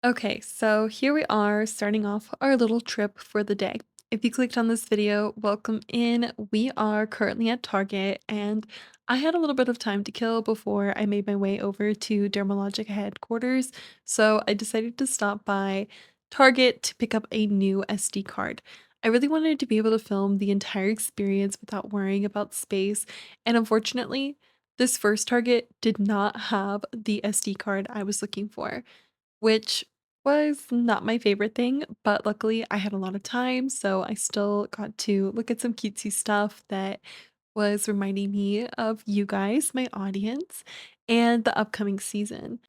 Okay, so here we are starting off our little trip for the day. If you clicked on this video, welcome in. We are currently at Target, and I had a little bit of time to kill before I made my way over to Dermalogica headquarters. So I decided to stop by Target to pick up a new SD card. I really wanted to be able to film the entire experience without worrying about space, and unfortunately, this first Target did not have the SD card I was looking for, which was not my favorite thing, but luckily I had a lot of time, so I still got to look at some cutesy stuff that was reminding me of you guys, my audience, and the upcoming season.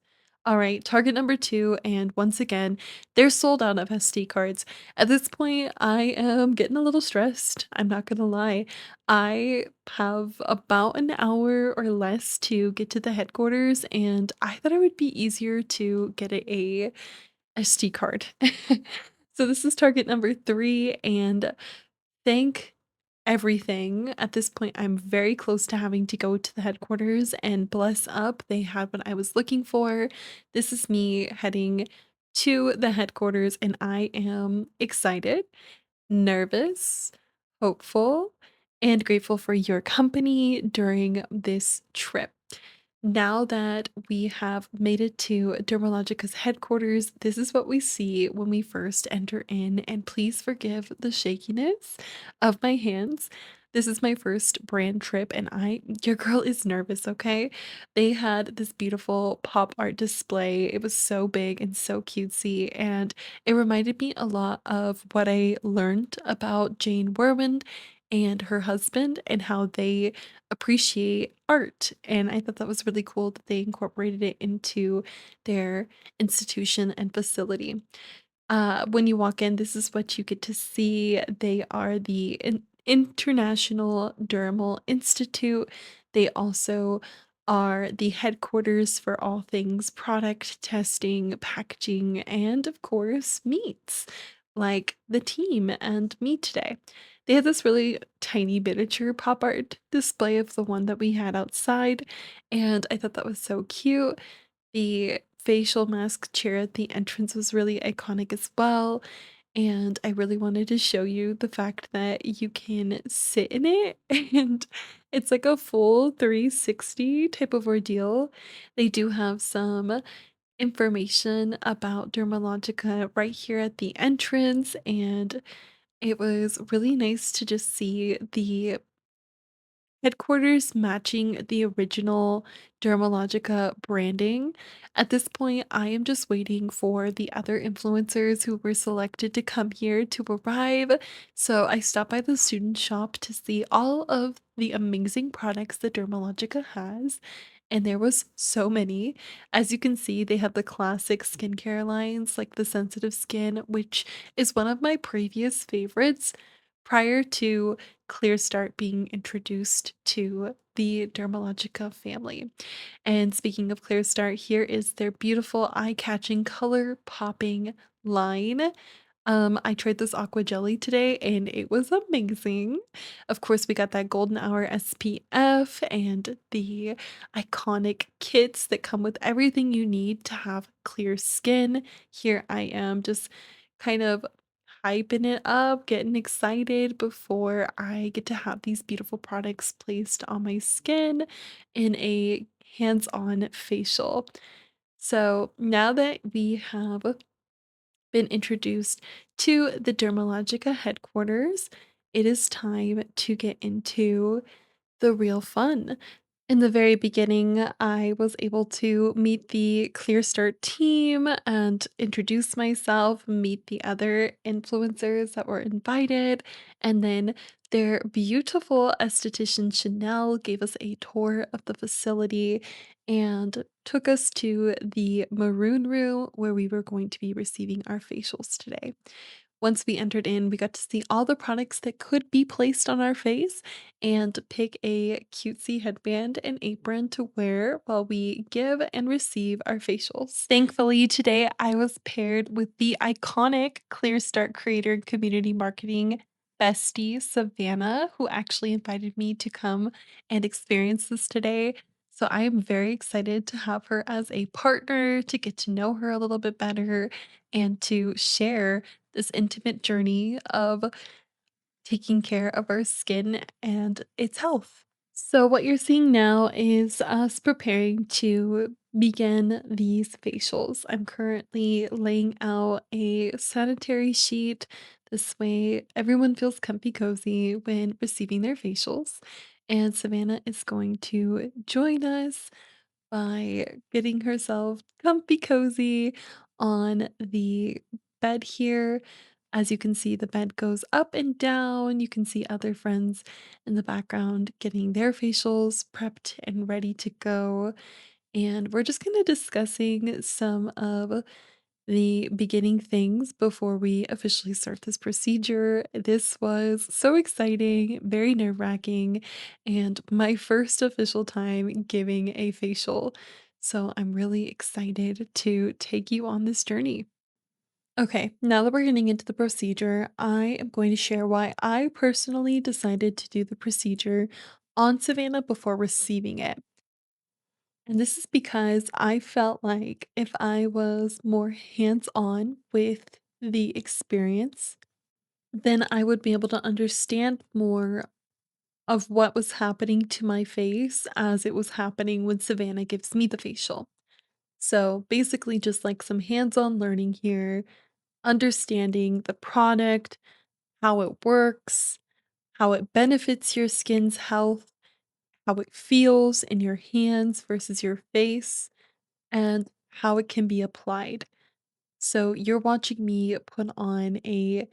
All right, target number 2, and once again, they're sold out of SD cards. At this point, I am getting a little stressed, I'm not gonna lie. I have about an hour or less to get to the headquarters, and I thought it would be easier to get a SD card. So this is target number 3, and thank everything. At this point, I'm very close to having to go to the headquarters, and bless up, they had what I was looking for. This is me heading to the headquarters, and I am excited, nervous, hopeful, and grateful for your company during this trip. Now that we have made it to Dermalogica's headquarters, this is what we see when we first enter in, and please forgive the shakiness of my hands. This is my first brand trip, and your girl is nervous, okay? They had this beautiful pop art display. It was so big and so cutesy, and it reminded me a lot of what I learned about Jane Werwind and her husband and how they appreciate art, and I thought that was really cool that they incorporated it into their institution and facility. When you walk in, this is what you get to see. They are the International Dermal Institute. They also are the headquarters for all things product testing, packaging, and of course, meats, like the team and me today. They had this really tiny miniature pop art display of the one that we had outside, and I thought that was so cute. The facial mask chair at the entrance was really iconic as well, and I really wanted to show you the fact that you can sit in it, and it's like a full 360 type of ordeal. They do have some information about Dermalogica right here at the entrance, and it was really nice to just see the headquarters matching the original Dermalogica branding. At this point, I am just waiting for the other influencers who were selected to come here to arrive. So I stopped by the student shop to see all of the amazing products that Dermalogica has. And there was so many. As you can see, they have the classic skincare lines like the sensitive skin, which is one of my previous favorites prior to ClearStart being introduced to the Dermalogica family. And speaking of ClearStart, here is their beautiful eye-catching color popping line. I tried this aqua jelly today and it was amazing. Of course, we got that golden hour SPF and the iconic kits that come with everything you need to have clear skin. Here I am just kind of hyping it up, getting excited before I get to have these beautiful products placed on my skin in a hands-on facial. So now that we have been introduced to the Dermalogica headquarters, it is time to get into the real fun. In the very beginning, I was able to meet the ClearStart team and introduce myself, meet the other influencers that were invited, and then their beautiful esthetician Chanel gave us a tour of the facility and took us to the maroon room where we were going to be receiving our facials today. Once we entered in, we got to see all the products that could be placed on our face and pick a cutesy headband and apron to wear while we give and receive our facials. Thankfully, today I was paired with the iconic ClearStart creator and community marketing bestie, Savannah, who actually invited me to come and experience this today. So I am very excited to have her as a partner, to get to know her a little bit better, and to share this intimate journey of taking care of our skin and its health. So, what you're seeing now is us preparing to begin these facials. I'm currently laying out a sanitary sheet. This way, everyone feels comfy cozy when receiving their facials. And Savannah is going to join us by getting herself comfy cozy on the bed here. As you can see, the bed goes up and down. You can see other friends in the background getting their facials prepped and ready to go. And we're just kind of discussing some of the beginning things before we officially start this procedure. This was so exciting, very nerve wracking, and my first official time giving a facial. So I'm really excited to take you on this journey. Okay, now that we're getting into the procedure, I am going to share why I personally decided to do the procedure on Savannah before receiving it. And this is because I felt like if I was more hands on with the experience, then I would be able to understand more of what was happening to my face as it was happening when Savannah gives me the facial. So basically, just like some hands on learning here, understanding the product, how it works, how it benefits your skin's health, how it feels in your hands versus your face, and how it can be applied. So you're watching me put on a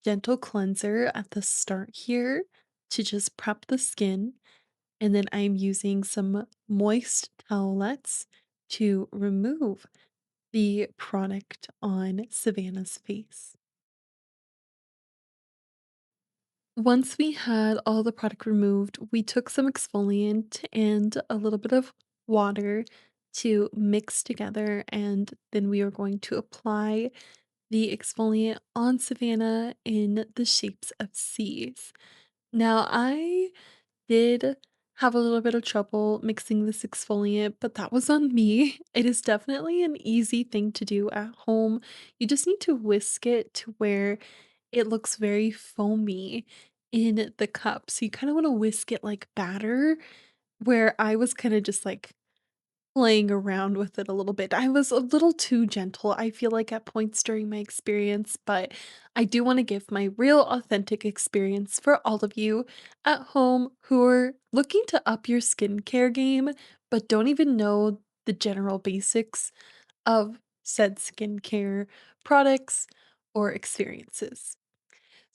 gentle cleanser at the start here to just prep the skin. And then I'm using some moist towelettes to remove the product on Savannah's face. Once we had all the product removed, we took some exfoliant and a little bit of water to mix together, and then we are going to apply the exfoliant on Savannah in the shapes of C's. Now, I did have a little bit of trouble mixing this exfoliant, but that was on me. It is definitely an easy thing to do at home. You just need to whisk it to where it looks very foamy in the cup. So you kind of want to whisk it like batter, where I was kind of just like playing around with it a little bit. I was a little too gentle, I feel like, at points during my experience, but I do want to give my real authentic experience for all of you at home who are looking to up your skincare game, but don't even know the general basics of said skincare products or experiences.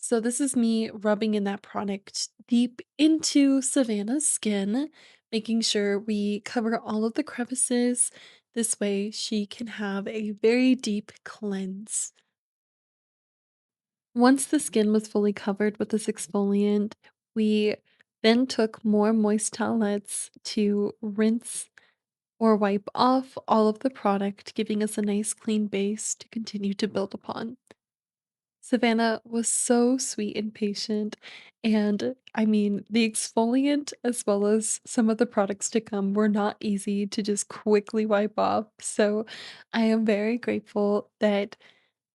So this is me rubbing in that product deep into Savannah's skin, making sure we cover all of the crevices. This way she can have a very deep cleanse. Once the skin was fully covered with this exfoliant, we then took more moist towelettes to rinse or wipe off all of the product, giving us a nice clean base to continue to build upon. Savannah was so sweet and patient, and I mean, the exfoliant as well as some of the products to come were not easy to just quickly wipe off, so I am very grateful that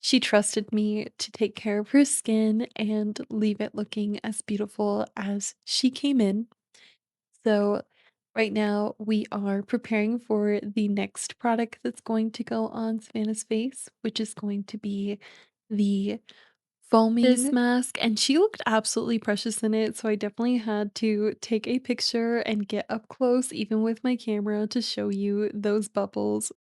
she trusted me to take care of her skin and leave it looking as beautiful as she came in. So, right now we are preparing for the next product that's going to go on Savannah's face, which is going to be the this Foaming. mask, and she looked absolutely precious in it, so I definitely had to take a picture and get up close, even with my camera, to show you those bubbles.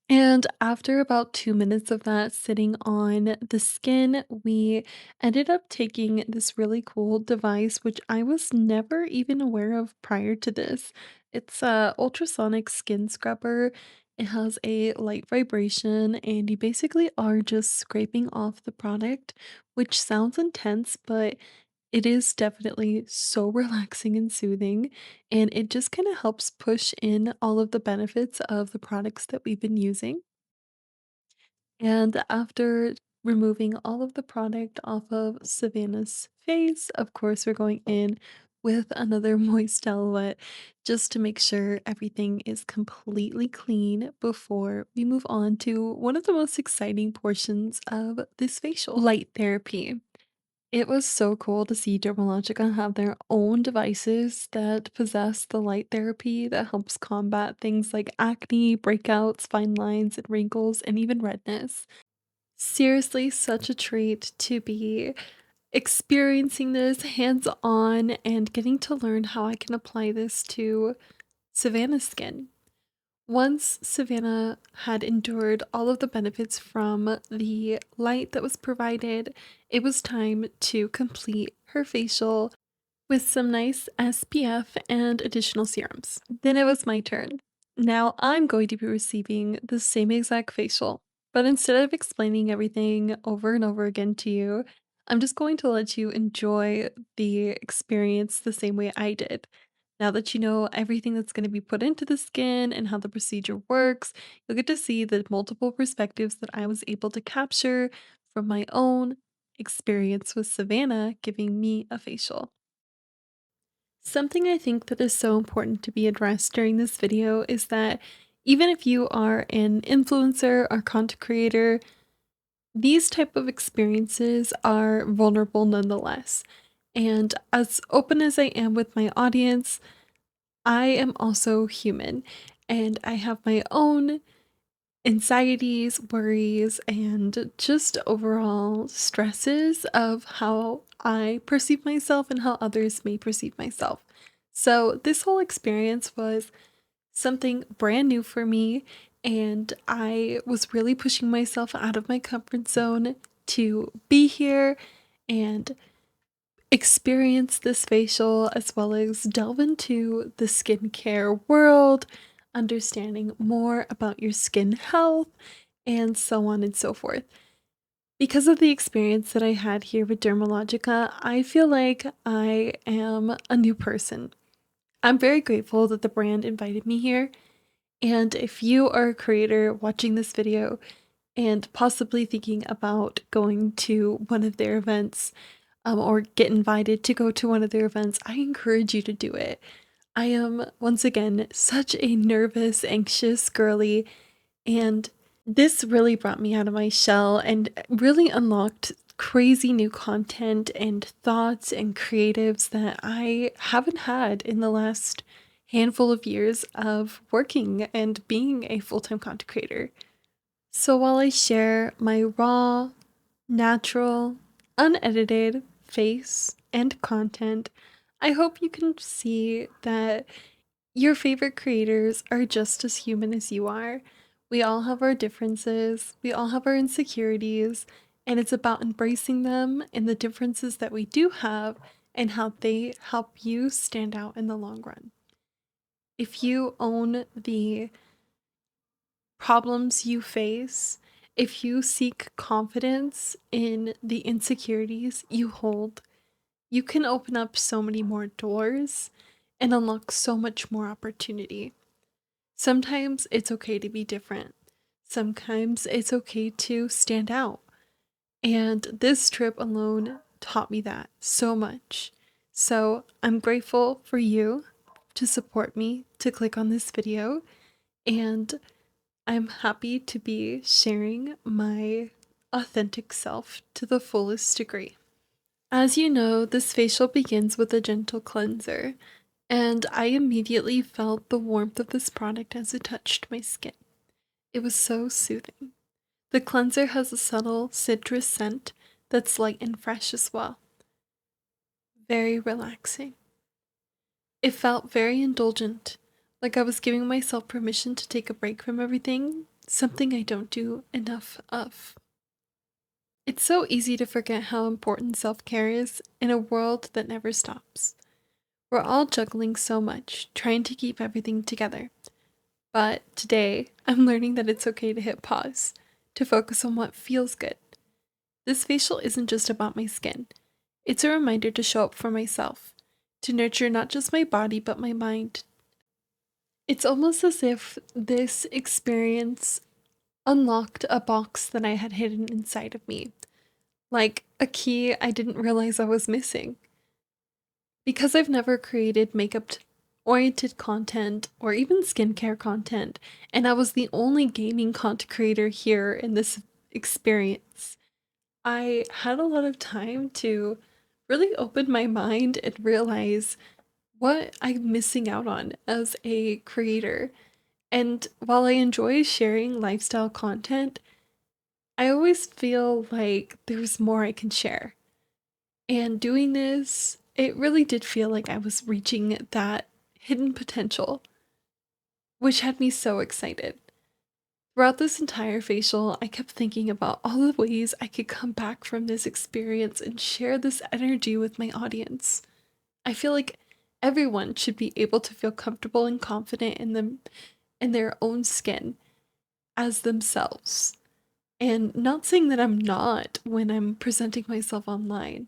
And after about 2 minutes of that sitting on the skin, we ended up taking this really cool device, which I was never even aware of prior to this. It's a ultrasonic skin scrubber. It has a light vibration, and you basically are just scraping off the product, which sounds intense, but it is definitely so relaxing and soothing, and it just kind of helps push in all of the benefits of the products that we've been using. And after removing all of the product off of Savannah's face, of course, we're going in with another moist towel wet just to make sure everything is completely clean before we move on to one of the most exciting portions of this facial, light therapy. It was so cool to see Dermalogica have their own devices that possess the light therapy that helps combat things like acne, breakouts, fine lines, and wrinkles, and even redness. Seriously, such a treat to be experiencing this hands on and getting to learn how I can apply this to Savannah's skin. Once Savannah had endured all of the benefits from the light that was provided, it was time to complete her facial with some nice SPF and additional serums. Then it was my turn. Now I'm going to be receiving the same exact facial, but instead of explaining everything over and over again to you, I'm just going to let you enjoy the experience the same way I did. Now that you know everything that's going to be put into the skin and how the procedure works, you'll get to see the multiple perspectives that I was able to capture from my own experience with Savannah giving me a facial. Something I think that is so important to be addressed during this video is that even if you are an influencer or content creator, these type of experiences are vulnerable nonetheless. And as open as I am with my audience, I am also human and I have my own anxieties, worries, and just overall stresses of how I perceive myself and how others may perceive myself. So, this whole experience was something brand new for me, and I was really pushing myself out of my comfort zone to be here and experience this facial as well as delve into the skincare world, understanding more about your skin health, and so on and so forth. Because of the experience that I had here with Dermalogica, I feel like I am a new person. I'm very grateful that the brand invited me here. And if you are a creator watching this video and possibly thinking about going to one of their events, or get invited to go to one of their events, I encourage you to do it. I am, once again, such a nervous, anxious girly, and this really brought me out of my shell and really unlocked crazy new content and thoughts and creatives that I haven't had in the last handful of years of working and being a full time content creator. So while I share my raw, natural, unedited face and content, I hope you can see that your favorite creators are just as human as you are. We all have our differences, we all have our insecurities, and it's about embracing them and the differences that we do have and how they help you stand out in the long run. If you own the problems you face, if you seek confidence in the insecurities you hold, you can open up so many more doors and unlock so much more opportunity. Sometimes it's okay to be different. Sometimes it's okay to stand out. And this trip alone taught me that so much. So I'm grateful for you to support me, to click on this video, and I'm happy to be sharing my authentic self to the fullest degree. As you know, this facial begins with a gentle cleanser, and I immediately felt the warmth of this product as it touched my skin. It was so soothing. The cleanser has a subtle citrus scent that's light and fresh as well. Very relaxing. It felt very indulgent, like I was giving myself permission to take a break from everything, something I don't do enough of. It's so easy to forget how important self care is in a world that never stops. We're all juggling so much, trying to keep everything together. But today, I'm learning that it's okay to hit pause, to focus on what feels good. This facial isn't just about my skin, it's a reminder to show up for myself, to nurture not just my body but my mind. It's almost as if this experience unlocked a box that I had hidden inside of me, like a key I didn't realize I was missing. Because I've never created oriented content or even skincare content, and I was the only gaming content creator here in this experience, I had a lot of time to really open my mind and realize what I'm missing out on as a creator. And while I enjoy sharing lifestyle content, I always feel like there's more I can share. And doing this, it really did feel like I was reaching that hidden potential, which had me so excited. Throughout this entire facial, I kept thinking about all the ways I could come back from this experience and share this energy with my audience. I feel like everyone should be able to feel comfortable and confident in their own skin as themselves. And not saying that I'm not when I'm presenting myself online,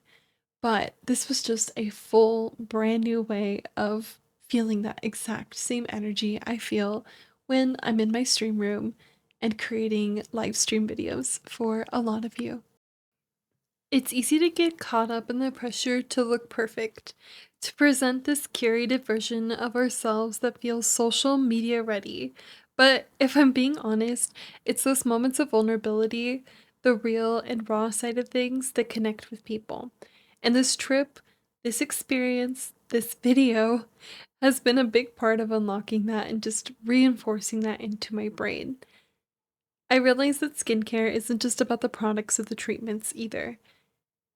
but this was just a full brand new way of feeling that exact same energy I feel when I'm in my stream room and creating live stream videos for a lot of you. It's easy to get caught up in the pressure to look perfect, to present this curated version of ourselves that feels social media ready. But if I'm being honest, it's those moments of vulnerability, the real and raw side of things that connect with people. And this trip, this experience, this video has been a big part of unlocking that and just reinforcing that into my brain. I realize that skincare isn't just about the products or the treatments either.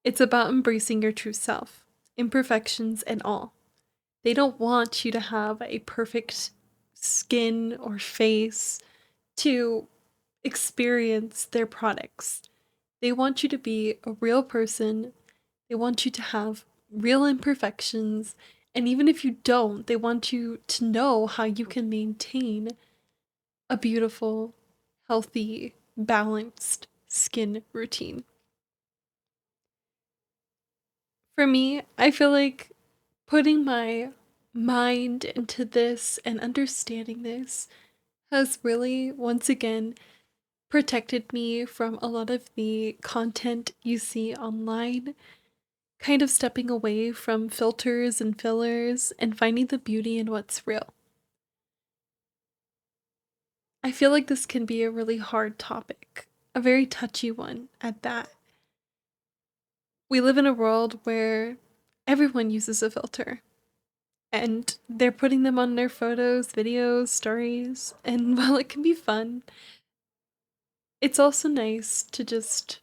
It's about embracing your true self, imperfections and all. They don't want you to have a perfect skin or face to experience their products. They want you to be a real person. They want you to have real imperfections. And even if you don't, they want you to know how you can maintain a beautiful, healthy, balanced skin routine. For me, I feel like putting my mind into this and understanding this has really, once again, protected me from a lot of the content you see online, kind of stepping away from filters and fillers and finding the beauty in what's real. I feel like this can be a really hard topic, a very touchy one at that. We live in a world where everyone uses a filter. And they're putting them on their photos, videos, stories, and while it can be fun, it's also nice to just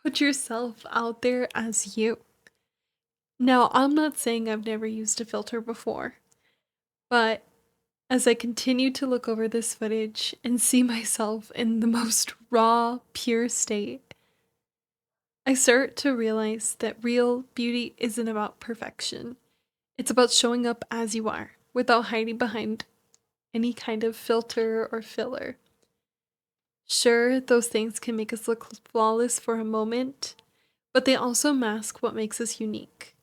put yourself out there as you. Now, I'm not saying I've never used a filter before, but as I continue to look over this footage and see myself in the most raw, pure state, I start to realize that real beauty isn't about perfection. It's about showing up as you are, without hiding behind any kind of filter or filler. Sure, those things can make us look flawless for a moment, but they also mask what makes us unique.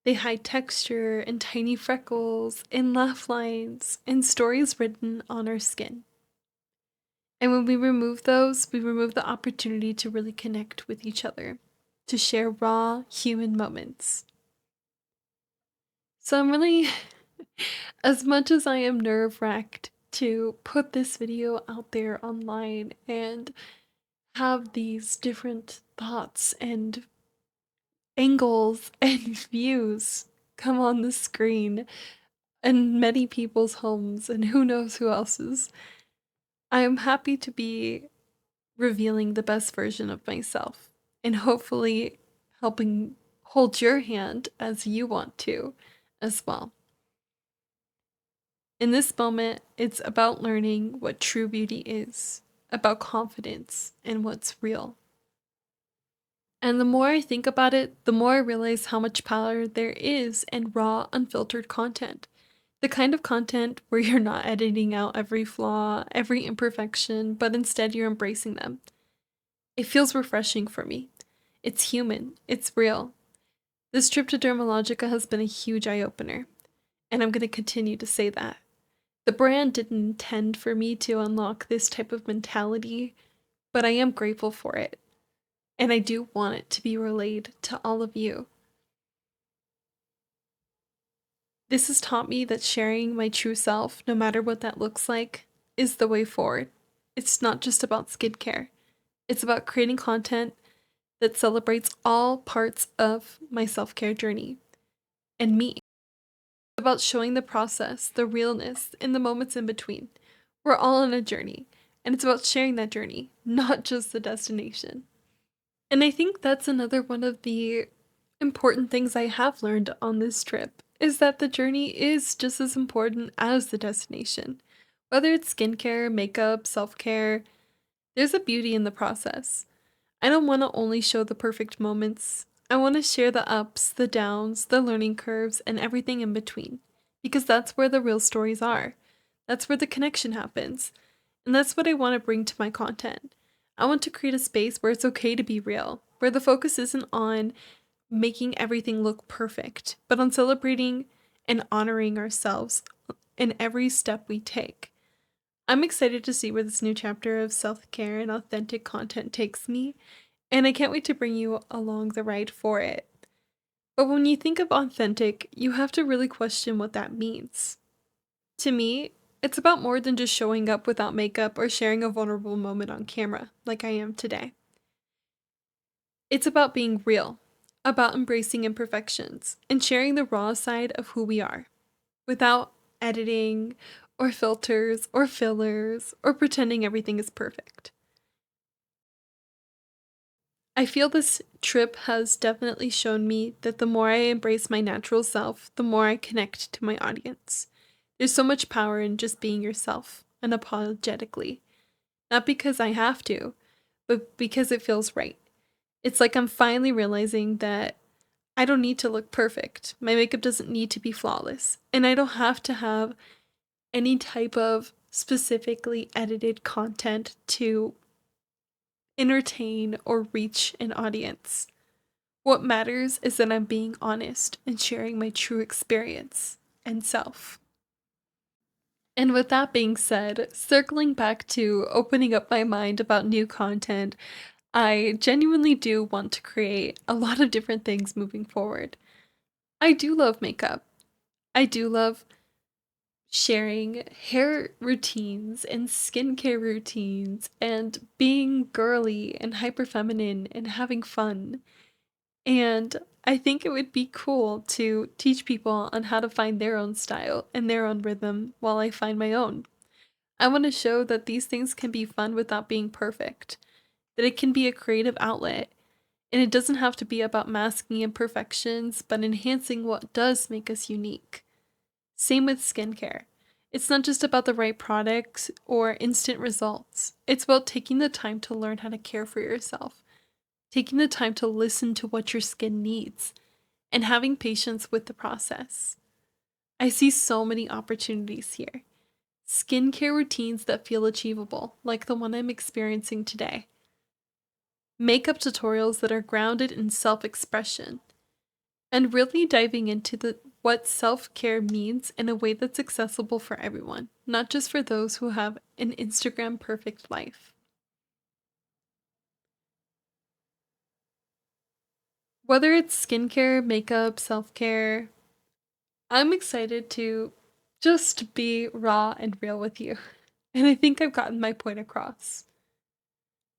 They hide texture and tiny freckles and laugh lines and stories written on our skin. And when we remove those, we remove the opportunity to really connect with each other, to share raw human moments. So I'm really, as much as I am nerve wracked to put this video out there online and have these different thoughts and angles and views come on the screen in many people's homes and who knows who else's. I am happy to be revealing the best version of myself and hopefully helping hold your hand as you want to as well. In this moment, it's about learning what true beauty is, about confidence and what's real. And the more I think about it, the more I realize how much power there is in raw, unfiltered content. The kind of content where you're not editing out every flaw, every imperfection, but instead you're embracing them. It feels refreshing for me. It's human, it's real. This trip to Dermalogica has been a huge eye opener, and I'm going to continue to say that. The brand didn't intend for me to unlock this type of mentality, but I am grateful for it. And I do want it to be relayed to all of you. This has taught me that sharing my true self, no matter what that looks like, is the way forward. It's not just about skincare, it's about creating content that celebrates all parts of my self care journey and me. It's about showing the process, the realness, and the moments in between. We're all on a journey, and it's about sharing that journey, not just the destination. And I think that's another one of the important things I have learned on this trip is that the journey is just as important as the destination. Whether it's skincare, makeup, self care, there's a beauty in the process. I don't want to only show the perfect moments. I want to share the ups, the downs, the learning curves, and everything in between. Because that's where the real stories are. That's where the connection happens. And that's what I want to bring to my content. I want to create a space where it's okay to be real, where the focus isn't on making everything look perfect, but on celebrating and honoring ourselves in every step we take. I'm excited to see where this new chapter of self care and authentic content takes me, and I can't wait to bring you along the ride for it. But when you think of authentic, you have to really question what that means. To me, it's about more than just showing up without makeup or sharing a vulnerable moment on camera, like I am today. It's about being real, about embracing imperfections, and sharing the raw side of who we are, without editing, or filters, or fillers, or pretending everything is perfect. I feel this trip has definitely shown me that the more I embrace my natural self, the more I connect to my audience. There's so much power in just being yourself, unapologetically. Not because I have to, but because it feels right. It's like I'm finally realizing that I don't need to look perfect. My makeup doesn't need to be flawless. And I don't have to have any type of specifically edited content to entertain or reach an audience. What matters is that I'm being honest and sharing my true experience and self. And with that being said, circling back to opening up my mind about new content, I genuinely do want to create a lot of different things moving forward. I do love makeup. I do love sharing hair routines and skincare routines and being girly and hyper feminine and having fun. And I think it would be cool to teach people on how to find their own style and their own rhythm while I find my own. I want to show that these things can be fun without being perfect, that it can be a creative outlet, and it doesn't have to be about masking imperfections, but enhancing what does make us unique. Same with skincare. It's not just about the right products or instant results. It's about taking the time to learn how to care for yourself, taking the time to listen to what your skin needs, and having patience with the process. I see so many opportunities here. Skincare routines that feel achievable, like the one I'm experiencing today. Makeup tutorials that are grounded in self expression, and really diving into the what self-care means in a way that's accessible for everyone, not just for those who have an Instagram perfect life. Whether it's skincare, makeup, self-care, I'm excited to just be raw and real with you. And I think I've gotten my point across.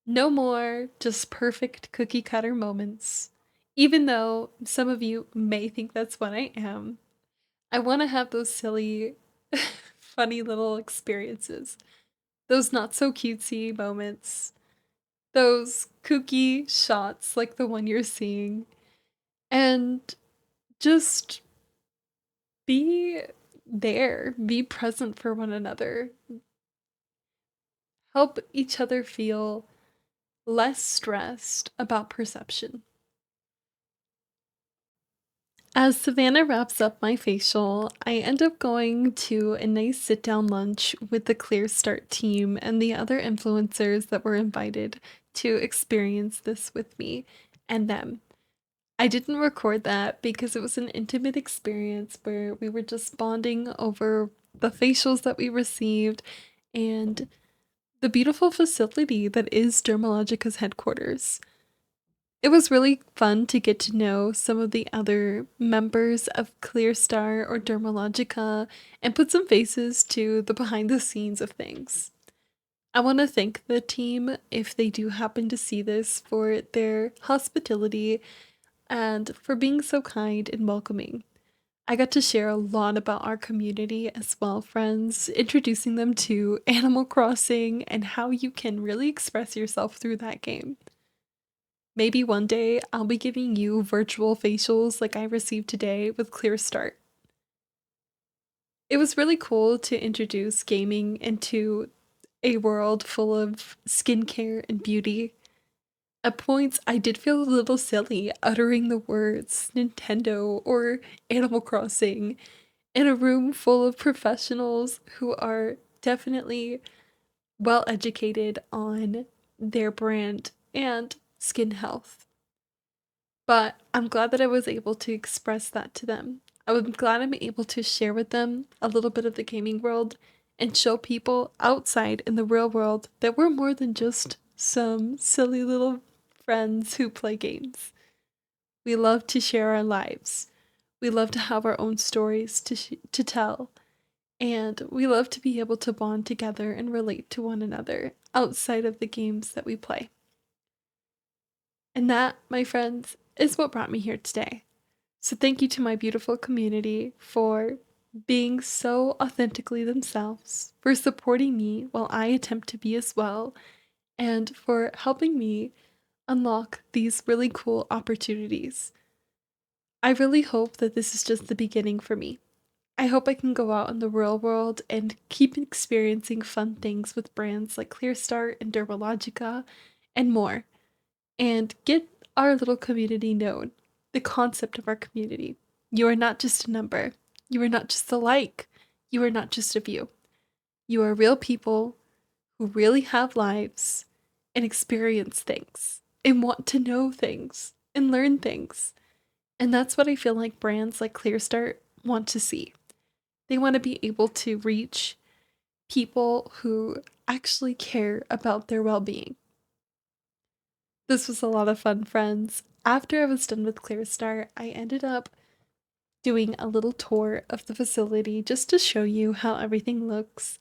No more just perfect cookie cutter moments. Even though some of you may think that's what I am, I want to have those silly, funny little experiences. Those not so cutesy moments, those kooky shots like the one you're seeing, and just be there, be present for one another, help each other feel less stressed about perception. As Savannah wraps up my facial, I end up going to a nice sit down lunch with the ClearStart team and the other influencers that were invited to experience this with me and them. I didn't record that because it was an intimate experience where we were just bonding over the facials that we received and the beautiful facility that is Dermalogica's headquarters. It was really fun to get to know some of the other members of ClearStart or Dermalogica and put some faces to the behind the scenes of things. I want to thank the team if they do happen to see this for their hospitality and for being so kind and welcoming. I got to share a lot about our community as well, friends, introducing them to Animal Crossing and how you can really express yourself through that game. Maybe one day I'll be giving you virtual facials like I received today with ClearStart. It was really cool to introduce gaming into a world full of skincare and beauty. At points, I did feel a little silly uttering the words Nintendo or Animal Crossing in a room full of professionals who are definitely well educated on their brand and skin health. But I'm glad that I was able to express that to them. I'm glad I'm able to share with them a little bit of the gaming world and show people outside in the real world that we're more than just some silly little friends who play games. We love to share our lives. We love to have our own stories to tell. And we love to be able to bond together and relate to one another outside of the games that we play. And that, my friends, is what brought me here today. So thank you to my beautiful community for being so authentically themselves, for supporting me while I attempt to be as well, and for helping me unlock these really cool opportunities. I really hope that this is just the beginning for me. I hope I can go out in the real world and keep experiencing fun things with brands like ClearStart and Dermalogica and more, and get our little community known, the concept of our community. You are not just a number. You are not just a like. You are not just a view. You are real people who really have lives and experience things and want to know things and learn things. And that's what I feel like brands like ClearStart want to see. They want to be able to reach people who actually care about their well being. This was a lot of fun, friends. After I was done with ClearStart, I ended up doing a little tour of the facility just to show you how everything looks.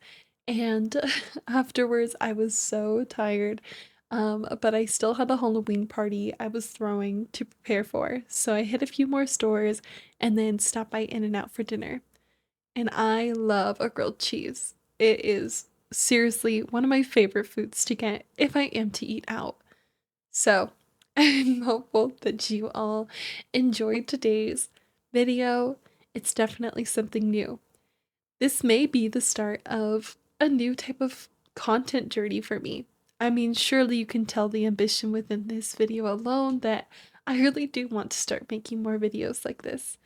And afterwards, I was so tired. But I still had a Halloween party I was throwing to prepare for. So I hit a few more stores and then stopped by In-N-Out for dinner. And I love a grilled cheese. It is seriously one of my favorite foods to get if I am to eat out. So I'm hopeful that you all enjoyed today's video. It's definitely something new. This may be the start of a new type of content journey for me. I mean, surely you can tell the ambition within this video alone that I really do want to start making more videos like this.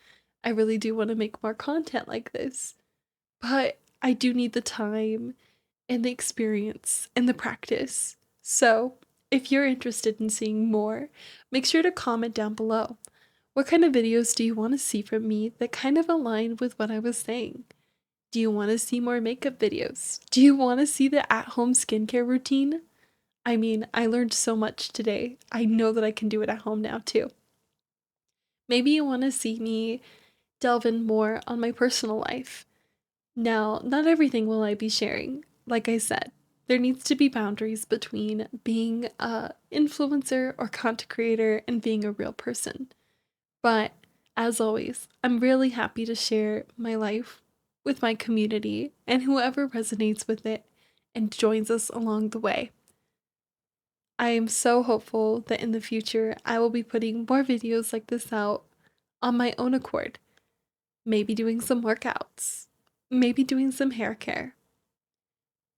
I really do want to make more content like this. But I do need the time and the experience and the practice. So, if you're interested in seeing more, make sure to comment down below. What kind of videos do you want to see from me that kind of align with what I was saying? Do you want to see more makeup videos? Do you want to see the at-home skincare routine? I mean, I learned so much today. I know that I can do it at home now too. Maybe you want to see me delve in more on my personal life. Now, not everything will I be sharing. Like I said, there needs to be boundaries between being a influencer or content creator and being a real person. But as always, I'm really happy to share my life with my community and whoever resonates with it and joins us along the way. I am so hopeful that in the future I will be putting more videos like this out on my own accord. Maybe doing some workouts, maybe doing some hair care,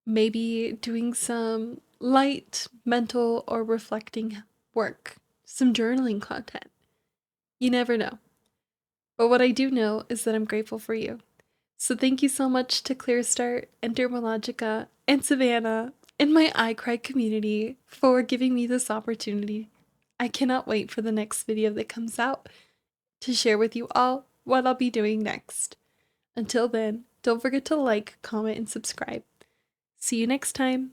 maybe doing some light mental or reflecting work, some journaling content. You never know. But what I do know is that I'm grateful for you. So thank you so much to ClearStart and Dermalogica and Savannah and my iCry community for giving me this opportunity. I cannot wait for the next video that comes out to share with you all what I'll be doing next. Until then, don't forget to like, comment, and subscribe. See you next time.